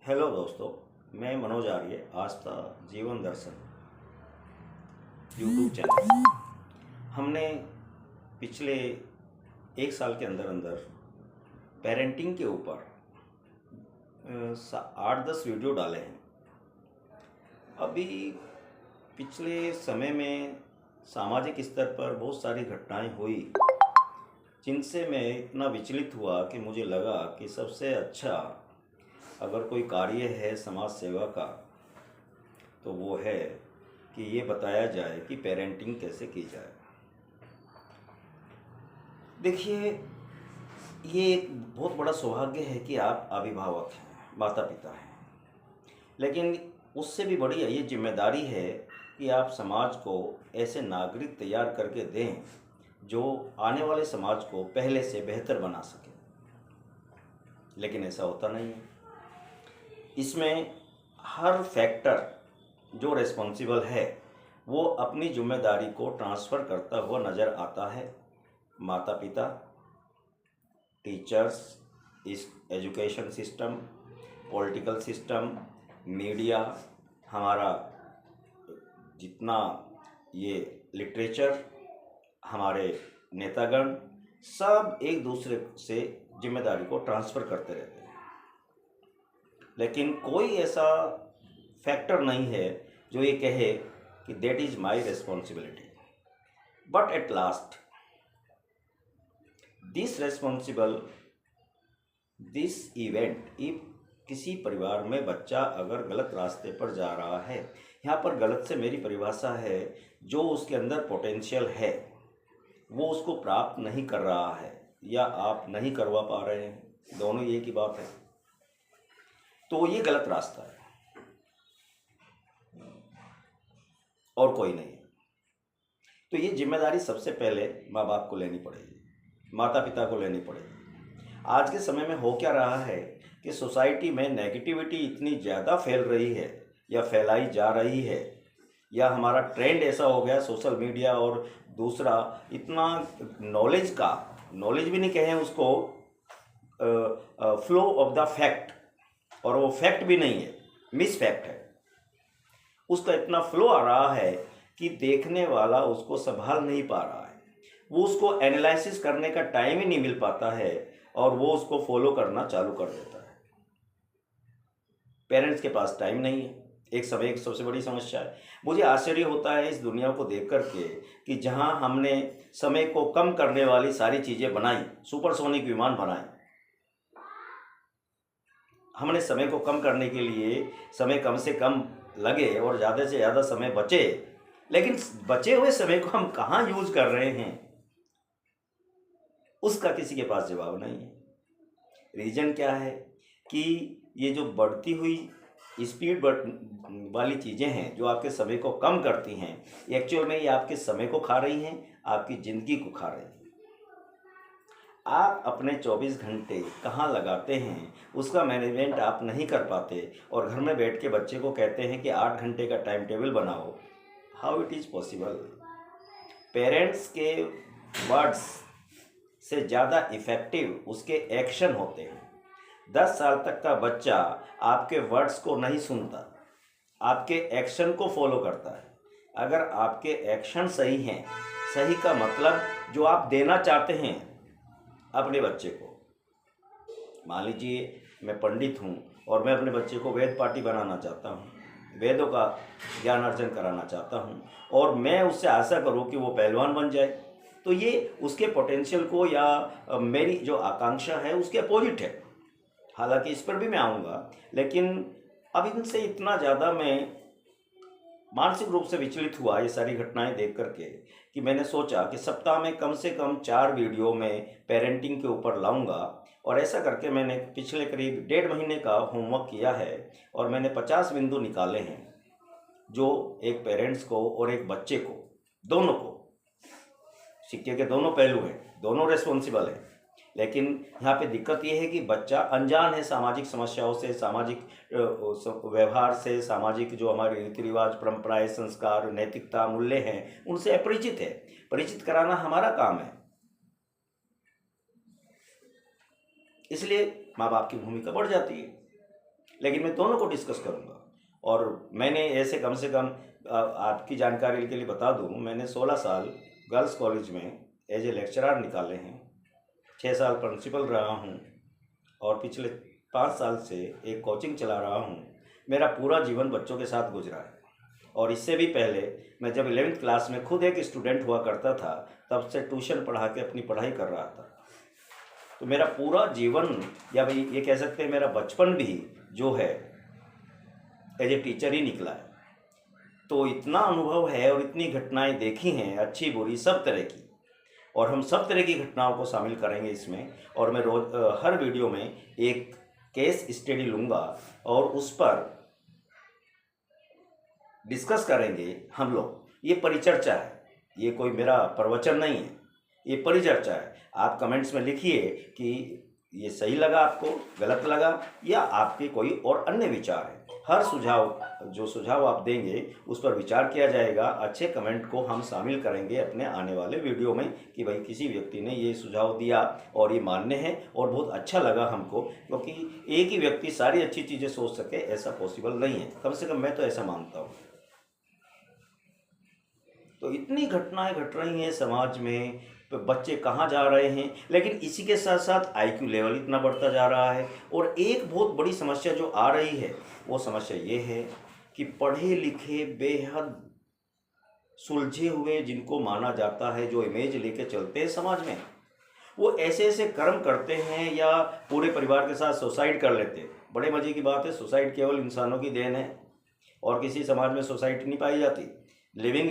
Hello दोस्तों, मैं मनोज आर्य आस्था जीवन दर्शन यूट्यूब चैनल। हमने पिछले एक साल के अंदर अंदर पेरेंटिंग के ऊपर 8-10 वीडियो डाले हैं। अभी पिछले समय में सामाजिक स्तर पर बहुत सारी घटनाएं हुई जिनसे मैं इतना विचलित हुआ कि मुझे लगा कि सबसे अच्छा अगर कोई कार्य है समाज सेवा का तो वो है कि ये बताया जाए कि पेरेंटिंग कैसे की जाए। देखिए, ये एक बहुत बड़ा सौभाग्य है कि आप अभिभावक हैं, माता पिता हैं, लेकिन उससे भी बड़ी ये जिम्मेदारी है कि आप समाज को ऐसे नागरिक तैयार करके दें जो आने वाले समाज को पहले से बेहतर बना सके। लेकिन ऐसा होता नहीं है। इसमें हर फैक्टर जो रिस्पॉन्सिबल है वो अपनी जिम्मेदारी को ट्रांसफ़र करता हुआ नज़र आता है। माता पिता, टीचर्स, इस education system, political system, media, हमारा जितना ये लिटरेचर, हमारे नेतागण, सब एक दूसरे से जिम्मेदारी को ट्रांसफ़र करते रहते हैं। लेकिन कोई ऐसा फैक्टर नहीं है जो ये कहे कि that is my responsibility. But at last this responsible this event, if किसी परिवार में बच्चा अगर गलत रास्ते पर जा रहा है, यहाँ पर गलत से मेरी परिभाषा है जो उसके अंदर पोटेंशियल है वो उसको प्राप्त नहीं कर रहा है या आप नहीं करवा पा रहे हैं, दोनों एक ही बात है, तो ये गलत रास्ता है और कोई नहीं है। तो ये जिम्मेदारी सबसे पहले माँ बाप को लेनी पड़ेगी, माता पिता को लेनी पड़ेगी। आज के समय में हो क्या रहा है कि सोसाइटी में नेगेटिविटी इतनी ज़्यादा फैल रही है या फैलाई जा रही है, या हमारा ट्रेंड ऐसा हो गया सोशल मीडिया, और दूसरा इतना नॉलेज भी नहीं कहें उसको, फ्लो ऑफ द फैक्ट, और वो फैक्ट भी नहीं है, मिस फैक्ट है। उसका इतना फ्लो आ रहा है कि देखने वाला उसको संभाल नहीं पा रहा है, वो उसको एनालिसिस करने का टाइम ही नहीं मिल पाता है और वो उसको फॉलो करना चालू कर देता है। पेरेंट्स के पास टाइम नहीं है, एक सबसे बड़ी समस्या है। मुझे आश्चर्य होता है इस दुनिया को देख करके कि जहां हमने समय को कम करने वाली सारी चीज़ें बनाई, सुपरसोनिक विमान बनाए, हमने समय को कम करने के लिए समय कम से कम लगे और ज़्यादा से ज़्यादा समय बचे, लेकिन बचे हुए समय को हम कहाँ यूज कर रहे हैं उसका किसी के पास जवाब नहीं है। रीज़न क्या है कि ये जो बढ़ती हुई स्पीड वाली चीज़ें हैं जो आपके समय को कम करती हैं, एक्चुअल में ये आपके समय को खा रही हैं, आपकी ज़िंदगी को खा रही हैं। आप अपने 24 घंटे कहाँ लगाते हैं उसका मैनेजमेंट आप नहीं कर पाते और घर में बैठ के बच्चे को कहते हैं कि 8 घंटे का टाइम टेबल बनाओ। How it is possible? Parents के वर्ड्स से ज़्यादा इफ़ेक्टिव उसके एक्शन होते हैं। 10 साल तक का बच्चा आपके वर्ड्स को नहीं सुनता, आपके एक्शन को फॉलो करता है। अगर आपके एक्शन सही हैं, सही का मतलब जो आप देना चाहते हैं अपने बच्चे को, मान लीजिए मैं पंडित हूँ और मैं अपने बच्चे को वेद पाठी बनाना चाहता हूँ, वेदों का ज्ञान अर्जन कराना चाहता हूँ और मैं उससे आशा करूँ कि वो पहलवान बन जाए, तो ये उसके पोटेंशियल को या मेरी जो आकांक्षा है उसके अपोजिट है। हालांकि इस पर भी मैं आऊँगा, लेकिन अब इनसे इतना ज़्यादा मैं मानसिक रूप से विचलित हुआ ये सारी घटनाएं देख करके कि मैंने सोचा कि सप्ताह में कम से कम 4 वीडियो में पेरेंटिंग के ऊपर लाऊंगा। और ऐसा करके मैंने पिछले करीब 1.5 महीने का होमवर्क किया है और मैंने 50 बिंदु निकाले हैं जो एक पेरेंट्स को और एक बच्चे को, दोनों को, सिक्के के दोनों पहलू हैं, दोनों रिस्पॉन्सिबल हैं। लेकिन यहाँ पे दिक्कत ये है कि बच्चा अनजान है सामाजिक समस्याओं से, सामाजिक व्यवहार से, सामाजिक जो हमारे रीति रिवाज, परंपराएं, संस्कार, नैतिकता, मूल्य हैं उनसे अपरिचित है। परिचित कराना हमारा काम है, इसलिए माँ बाप की भूमिका बढ़ जाती है। लेकिन मैं दोनों को डिस्कस करूँगा। और मैंने ऐसे कम से कम आपकी जानकारी के लिए बता दूँ, मैंने 16 साल गर्ल्स कॉलेज में एज ए लेक्चरर निकाले हैं, 6 साल प्रिंसिपल रहा हूँ और पिछले 5 साल से एक कोचिंग चला रहा हूँ। मेरा पूरा जीवन बच्चों के साथ गुजरा है। और इससे भी पहले मैं जब 11वीं क्लास में खुद एक स्टूडेंट हुआ करता था, तब से ट्यूशन पढ़ा के अपनी पढ़ाई कर रहा था। तो मेरा पूरा जीवन, या भाई ये कह सकते हैं मेरा बचपन भी जो है एज ए टीचर ही निकला है। तो इतना अनुभव है और इतनी घटनाएं देखी हैं, अच्छी बुरी सब तरह की, और हम सब तरह की घटनाओं को शामिल करेंगे इसमें। और मैं रोज हर वीडियो में एक केस स्टडी लूँगा और उस पर डिस्कस करेंगे हम लोग। ये परिचर्चा है, ये कोई मेरा प्रवचन नहीं है, ये परिचर्चा है। आप कमेंट्स में लिखिए कि ये सही लगा आपको, गलत लगा, या आपके कोई और अन्य विचार है। हर जो सुझाव आप देंगे उस पर विचार किया जाएगा। अच्छे कमेंट को हम शामिल करेंगे अपने आने वाले वीडियो में कि भाई किसी व्यक्ति ने ये सुझाव दिया और ये मान्य है और बहुत अच्छा लगा हमको, क्योंकि एक ही व्यक्ति सारी अच्छी चीज़ें सोच सके ऐसा पॉसिबल नहीं है, कम से कम मैं तो ऐसा मानता हूँ। तो इतनी घटनाएं घट रही हैं समाज में, तो बच्चे कहाँ जा रहे हैं, लेकिन इसी के साथ साथ IQ लेवल इतना बढ़ता जा रहा है। और एक बहुत बड़ी समस्या जो आ रही है वो समस्या ये है कि पढ़े लिखे बेहद सुलझे हुए जिनको माना जाता है, जो इमेज लेके चलते हैं समाज में, वो ऐसे ऐसे कर्म करते हैं या पूरे परिवार के साथ सुसाइड कर लेते हैं। बड़े मज़े की बात है, सुसाइड केवल इंसानों की देन है और किसी समाज में सुसाइड नहीं पाई जाती। लिविंग